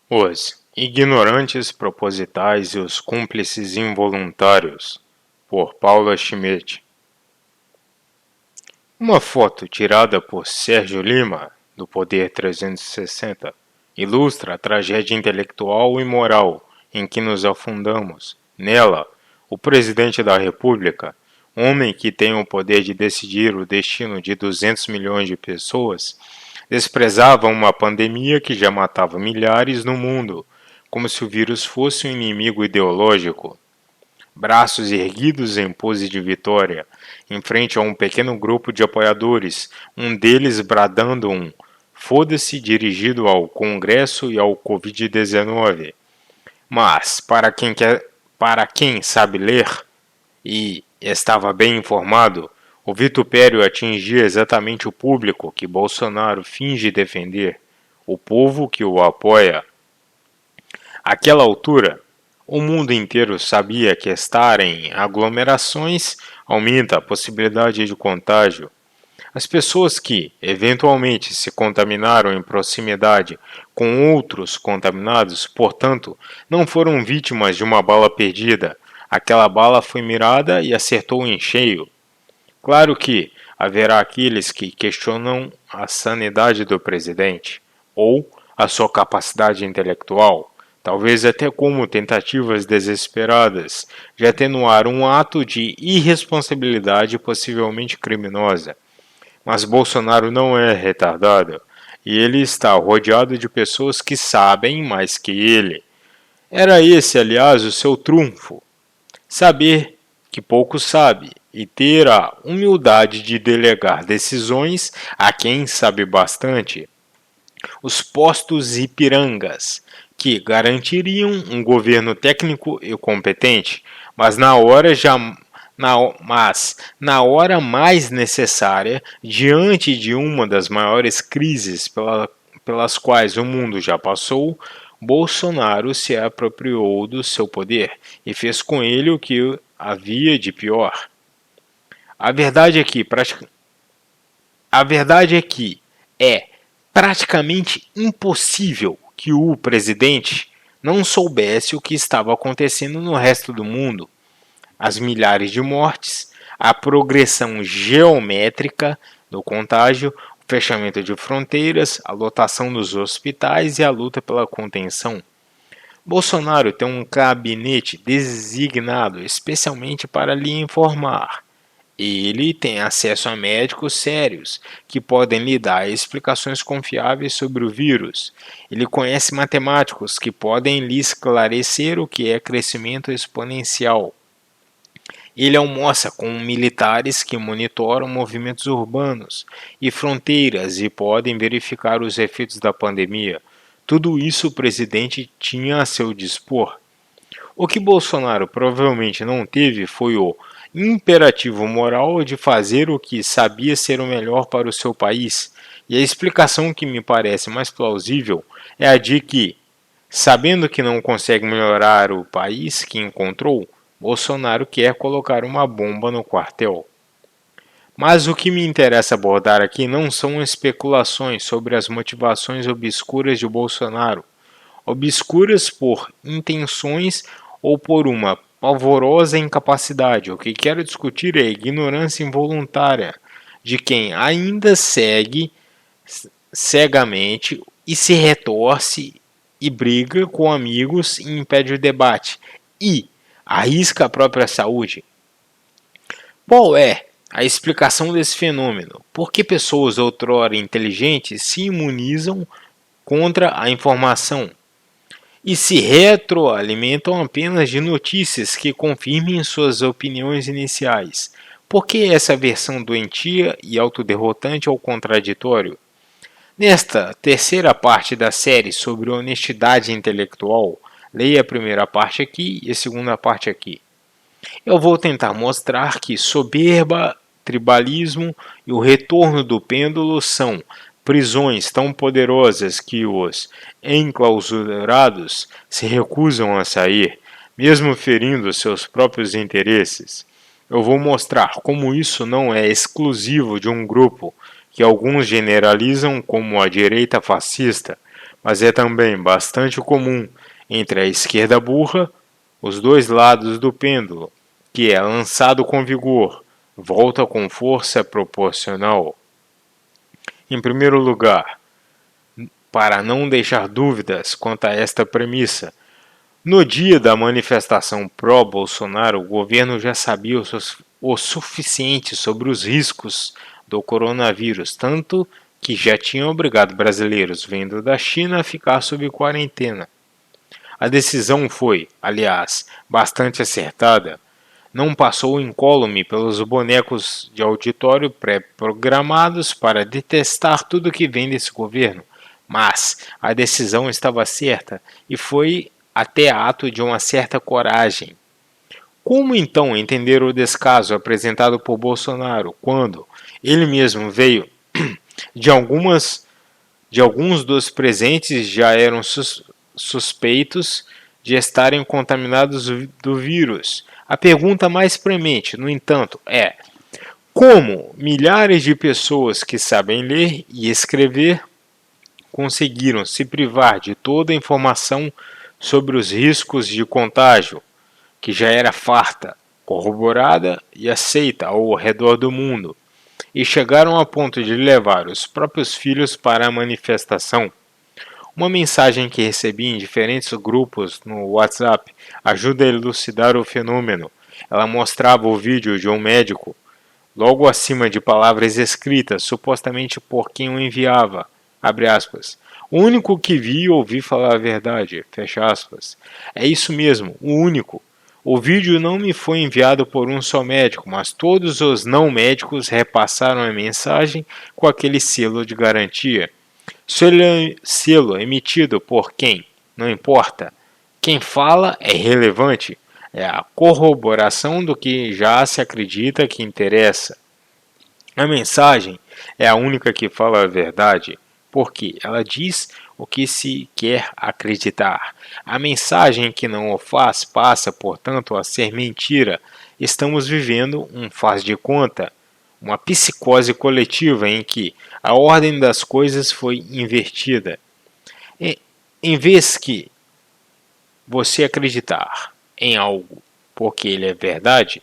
Os ignorantes propositais e os cúmplices involuntários, por Paula Schmidt. Uma foto tirada por Sérgio Lima, do Poder 360, ilustra a tragédia intelectual e moral em que nos afundamos. Nela, o presidente da República, homem que tem o poder de decidir o destino de 200 milhões de pessoas, desprezava uma pandemia que já matava milhares no mundo, como se o vírus fosse um inimigo ideológico. Braços erguidos em pose de vitória, em frente a um pequeno grupo de apoiadores, um deles bradando um "foda-se" dirigido ao Congresso e ao Covid-19. Mas, para quem sabe ler e estava bem informado, o vitupério atingia exatamente o público que Bolsonaro finge defender, o povo que o apoia. Àquela altura, o mundo inteiro sabia que estar em aglomerações aumenta a possibilidade de contágio. As pessoas que, eventualmente, se contaminaram em proximidade com outros contaminados, portanto, não foram vítimas de uma bala perdida. Aquela bala foi mirada e acertou em cheio. Claro que haverá aqueles que questionam a sanidade do presidente ou a sua capacidade intelectual, talvez até como tentativas desesperadas de atenuar um ato de irresponsabilidade possivelmente criminosa. Mas Bolsonaro não é retardado e ele está rodeado de pessoas que sabem mais que ele. Era esse, aliás, o seu trunfo: saber que pouco sabe e ter a humildade de delegar decisões a quem sabe bastante. Os postos Ipirangas, que garantiriam um governo técnico e competente, mas na hora mais necessária, diante de uma das maiores crises pelas quais o mundo já passou, Bolsonaro se apropriou do seu poder e fez com ele o que havia de pior. A verdade é que é praticamente impossível que o presidente não soubesse o que estava acontecendo no resto do mundo. As milhares de mortes, a progressão geométrica do contágio, o fechamento de fronteiras, a lotação dos hospitais e a luta pela contenção. Bolsonaro tem um gabinete designado especialmente para lhe informar. Ele tem acesso a médicos sérios que podem lhe dar explicações confiáveis sobre o vírus. Ele conhece matemáticos que podem lhe esclarecer o que é crescimento exponencial. Ele almoça com militares que monitoram movimentos urbanos e fronteiras e podem verificar os efeitos da pandemia. Tudo isso o presidente tinha a seu dispor. O que Bolsonaro provavelmente não teve foi o imperativo moral de fazer o que sabia ser o melhor para o seu país. E a explicação que me parece mais plausível é a de que, sabendo que não consegue melhorar o país que encontrou, Bolsonaro quer colocar uma bomba no quartel. Mas o que me interessa abordar aqui não são especulações sobre as motivações obscuras de Bolsonaro, obscuras por intenções ou por uma pavorosa incapacidade. O que quero discutir é a ignorância involuntária de quem ainda segue cegamente e se retorce e briga com amigos e impede o debate e arrisca a própria saúde. Qual é a explicação desse fenômeno? Por que pessoas outrora inteligentes se imunizam contra a informação e se retroalimentam apenas de notícias que confirmem suas opiniões iniciais? Por que essa versão doentia e autoderrotante ao contraditório? Nesta terceira parte da série sobre honestidade intelectual, leia a primeira parte aqui e a segunda parte aqui. Eu vou tentar mostrar que soberba, tribalismo e o retorno do pêndulo são prisões tão poderosas que os enclausurados se recusam a sair, mesmo ferindo seus próprios interesses. Eu vou mostrar como isso não é exclusivo de um grupo que alguns generalizam como a direita fascista, mas é também bastante comum entre a esquerda burra, os dois lados do pêndulo, que é lançado com vigor, volta com força proporcional. Em primeiro lugar, para não deixar dúvidas quanto a esta premissa, no dia da manifestação pró-Bolsonaro, o governo já sabia o suficiente sobre os riscos do coronavírus, tanto que já tinha obrigado brasileiros vindo da China a ficar sob quarentena. A decisão foi, aliás, bastante acertada. Não passou incólume pelos bonecos de auditório pré-programados para detestar tudo que vem desse governo, mas a decisão estava certa e foi até ato de uma certa coragem. Como então entender o descaso apresentado por Bolsonaro quando ele mesmo veio de alguns dos presentes já eram suspeitos de estarem contaminados do vírus? A pergunta mais premente, no entanto, é: como milhares de pessoas que sabem ler e escrever conseguiram se privar de toda a informação sobre os riscos de contágio, que já era farta, corroborada e aceita ao redor do mundo, e chegaram a ponto de levar os próprios filhos para a manifestação? Uma mensagem que recebi em diferentes grupos no WhatsApp ajuda a elucidar o fenômeno. Ela mostrava o vídeo de um médico, logo acima de palavras escritas, supostamente por quem o enviava. Abre aspas. O único que vi e ouvi falar a verdade. Fecha aspas. É isso mesmo, o único. O vídeo não me foi enviado por um só médico, mas todos os não médicos repassaram a mensagem com aquele selo de garantia. Selo emitido por quem? Não importa. Quem fala é relevante. É a corroboração do que já se acredita que interessa. A mensagem é a única que fala a verdade, porque ela diz o que se quer acreditar. A mensagem que não o faz passa, portanto, a ser mentira. Estamos vivendo um faz de conta, uma psicose coletiva em que a ordem das coisas foi invertida. Em vez que você acreditar em algo porque ele é verdade,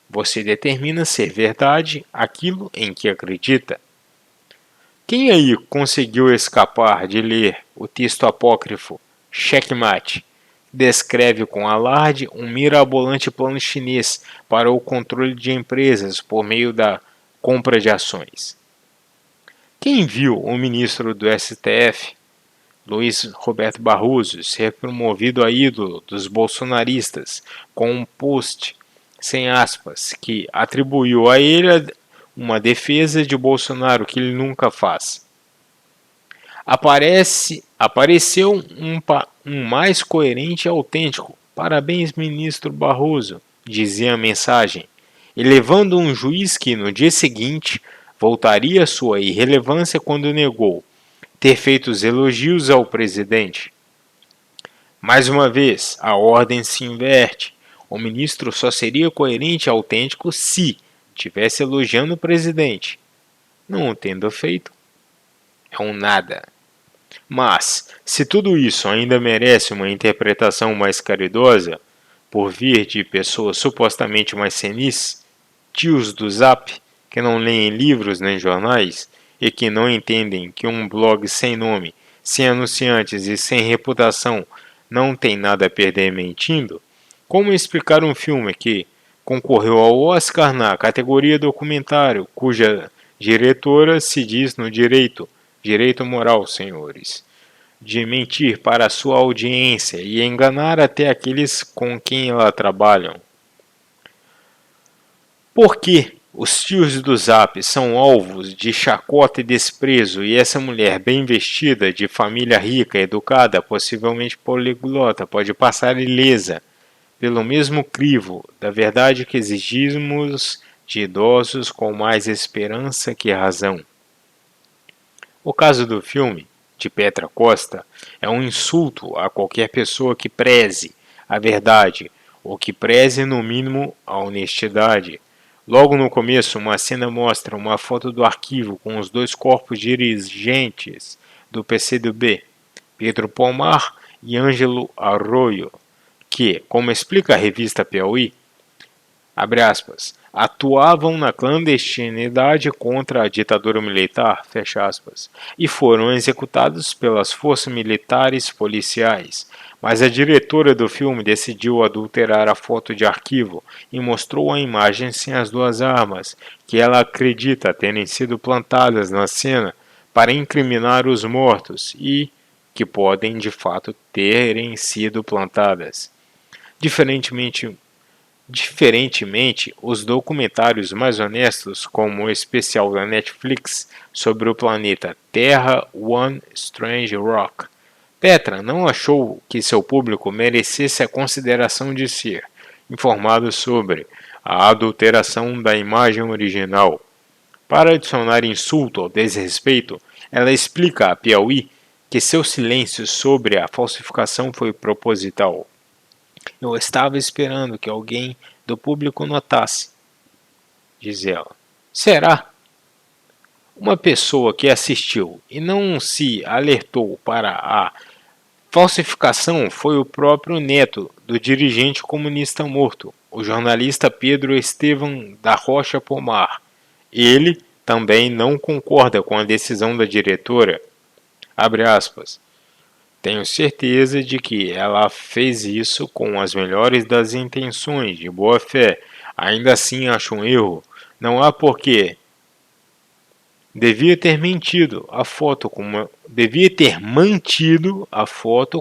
você determina ser verdade aquilo em que acredita. Quem aí conseguiu escapar de ler o texto apócrifo Checkmate? Descreve com alarde um mirabolante plano chinês para o controle de empresas por meio da compra de ações. Quem viu o ministro do STF, Luiz Roberto Barroso, ser promovido a ídolo dos bolsonaristas com um post sem aspas que atribuiu a ele uma defesa de Bolsonaro que ele nunca faz? Apareceu um mais coerente e autêntico. Parabéns, ministro Barroso, dizia a mensagem, elevando um juiz que, no dia seguinte, voltaria à sua irrelevância quando negou ter feito os elogios ao presidente. Mais uma vez, a ordem se inverte. O ministro só seria coerente e autêntico se estivesse elogiando o presidente. Não o tendo feito, é um nada. Mas, se tudo isso ainda merece uma interpretação mais caridosa, por vir de pessoas supostamente mais senis, tios do Zap, que não leem livros nem jornais, e que não entendem que um blog sem nome, sem anunciantes e sem reputação não tem nada a perder mentindo, como explicar um filme que concorreu ao Oscar na categoria documentário, cuja diretora se diz no direito moral, senhores, de mentir para a sua audiência e enganar até aqueles com quem ela trabalha? Por que os tios do Zap são alvos de chacota e desprezo e essa mulher bem vestida, de família rica, educada, possivelmente poliglota, pode passar ilesa pelo mesmo crivo da verdade que exigimos de idosos com mais esperança que razão? O caso do filme, de Petra Costa, é um insulto a qualquer pessoa que preze a verdade, ou que preze, no mínimo, a honestidade. Logo no começo, uma cena mostra uma foto do arquivo com os dois corpos dirigentes do PCdoB. Pedro Pomar e Ângelo Arroyo, que, como explica a revista Piauí, abre aspas, atuavam na clandestinidade contra a ditadura militar, fecha aspas, e foram executados pelas forças militares policiais. Mas a diretora do filme decidiu adulterar a foto de arquivo e mostrou a imagem sem as duas armas, que ela acredita terem sido plantadas na cena para incriminar os mortos e que podem de fato terem sido plantadas. Diferentemente, os documentários mais honestos, como o especial da Netflix sobre o planeta Terra One Strange Rock, Petra não achou que seu público merecesse a consideração de ser informado sobre a adulteração da imagem original. Para adicionar insulto ou desrespeito, ela explica a Piauí que seu silêncio sobre a falsificação foi proposital. Eu estava esperando que alguém do público notasse, diz ela. Será? Uma pessoa que assistiu e não se alertou para a falsificação foi o próprio neto do dirigente comunista morto, o jornalista Pedro Estevam da Rocha Pomar. Ele também não concorda com a decisão da diretora. Abre aspas. Tenho certeza de que ela fez isso com as melhores das intenções, de boa fé. Ainda assim acho um erro. Não há porquê. Devia ter mantido a foto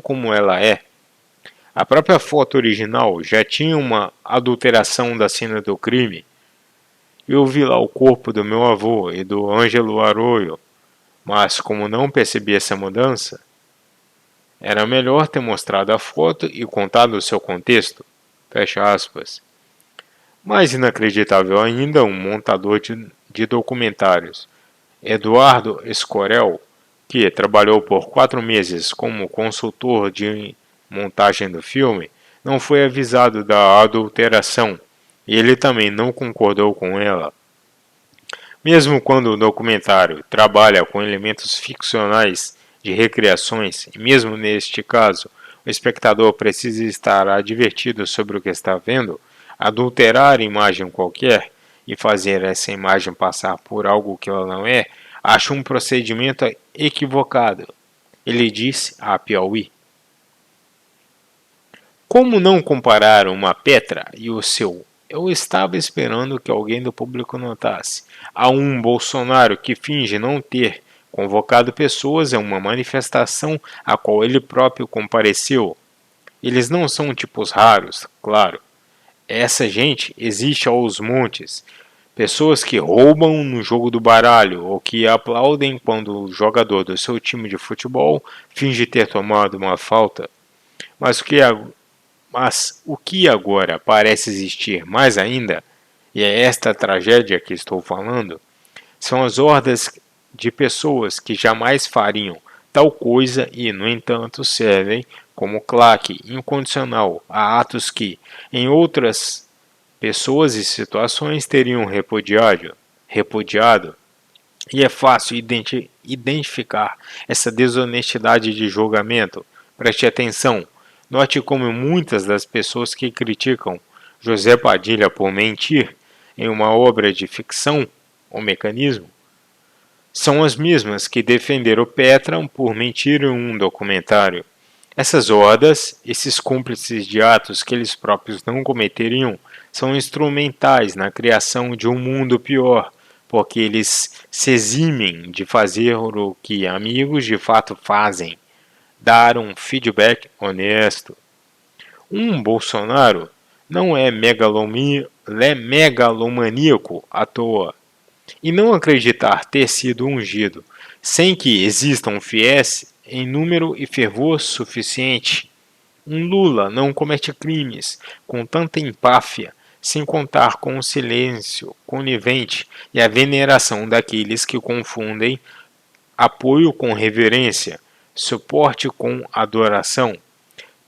como ela é. A própria foto original já tinha uma adulteração da cena do crime. Eu vi lá o corpo do meu avô e do Ângelo Arroyo, mas como não percebi essa mudança, era melhor ter mostrado a foto e contado o seu contexto. Fecha aspas. Mais inacreditável ainda, um montador de documentários, Eduardo Escorel, que trabalhou por 4 meses como consultor de montagem do filme, não foi avisado da adulteração e ele também não concordou com ela. Mesmo quando o documentário trabalha com elementos ficcionais de recriações, e mesmo neste caso, o espectador precisa estar advertido sobre o que está vendo, adulterar imagem qualquer e fazer essa imagem passar por algo que ela não é, acho um procedimento equivocado. Ele disse à Piauí. Como não comparar uma Petra e o seu? Eu estava esperando que alguém do público notasse. Há um Bolsonaro que finge não ter convocado pessoas a uma manifestação a qual ele próprio compareceu. Eles não são tipos raros, claro. Essa gente existe aos montes. Pessoas que roubam no jogo do baralho ou que aplaudem quando o jogador do seu time de futebol finge ter tomado uma falta. Mas o que agora parece existir mais ainda, e é esta tragédia que estou falando, são as hordas de pessoas que jamais fariam tal coisa e, no entanto, servem como claque incondicional a atos que, em outras pessoas e situações, teriam repudiado. E é fácil identificar essa desonestidade de julgamento. Preste atenção. Note como muitas das pessoas que criticam José Padilha por mentir em uma obra de ficção, O Mecanismo, são as mesmas que defenderam Petra por mentir em um documentário. Essas hordas, esses cúmplices de atos que eles próprios não cometeriam, são instrumentais na criação de um mundo pior, porque eles se eximem de fazer o que amigos de fato fazem, dar um feedback honesto. Um Bolsonaro não é megalomaníaco à toa. E não acreditar ter sido ungido sem que existam fiéis em número e fervor suficiente. Um Lula não comete crimes com tanta empáfia, sem contar com o silêncio conivente e a veneração daqueles que confundem apoio com reverência, suporte com adoração.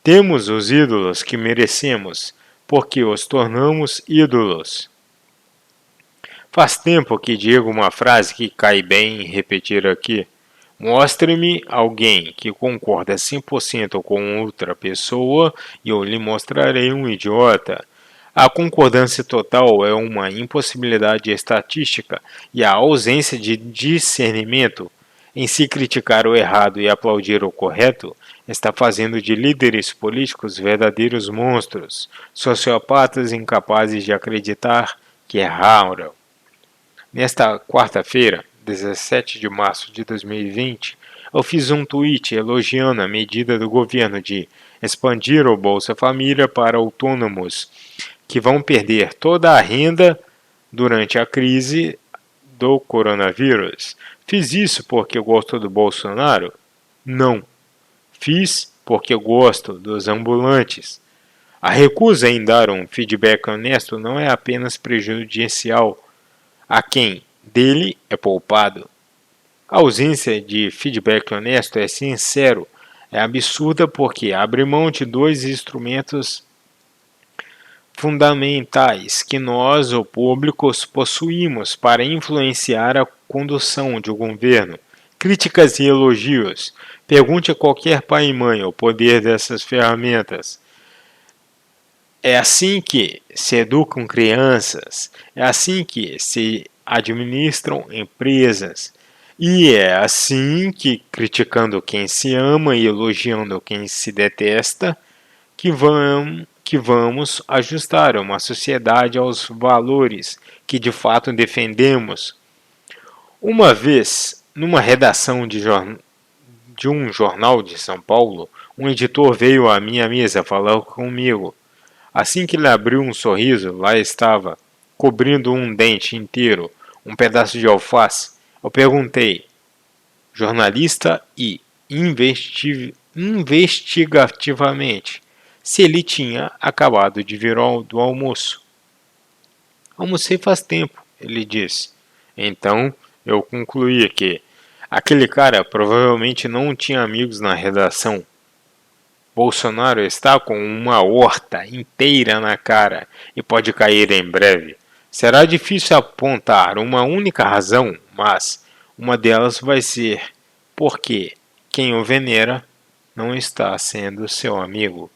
Temos os ídolos que merecemos, porque os tornamos ídolos. Faz tempo que digo uma frase que cai bem em repetir aqui. Mostre-me alguém que concorda 100% com outra pessoa e eu lhe mostrarei um idiota. A concordância total é uma impossibilidade estatística e a ausência de discernimento em se criticar o errado e aplaudir o correto está fazendo de líderes políticos verdadeiros monstros, sociopatas incapazes de acreditar que erraram. Nesta quarta-feira, 17 de março de 2020, eu fiz um tweet elogiando a medida do governo de expandir o Bolsa Família para autônomos que vão perder toda a renda durante a crise do coronavírus. Fiz isso porque eu gosto do Bolsonaro? Não. Fiz porque eu gosto dos ambulantes. A recusa em dar um feedback honesto não é apenas prejudicial a quem dele é poupado. A ausência de feedback honesto é sincero, é absurda porque abre mão de dois instrumentos fundamentais que nós, o público, possuímos para influenciar a condução de um governo. Críticas e elogios. Pergunte a qualquer pai e mãe o poder dessas ferramentas. É assim que se educam crianças, é assim que se administram empresas, e é assim que, criticando quem se ama e elogiando quem se detesta, que vamos ajustar uma sociedade aos valores que de fato defendemos. Uma vez, numa redação de um jornal de São Paulo, um editor veio à minha mesa falar comigo. Assim que ele abriu um sorriso, lá estava, cobrindo um dente inteiro, um pedaço de alface. Eu perguntei, jornalista e investigativamente, se ele tinha acabado de vir do almoço. Almocei faz tempo, ele disse. Então, eu concluí que aquele cara provavelmente não tinha amigos na redação. Bolsonaro está com uma horta inteira na cara e pode cair em breve. Será difícil apontar uma única razão, mas uma delas vai ser porque quem o venera não está sendo seu amigo.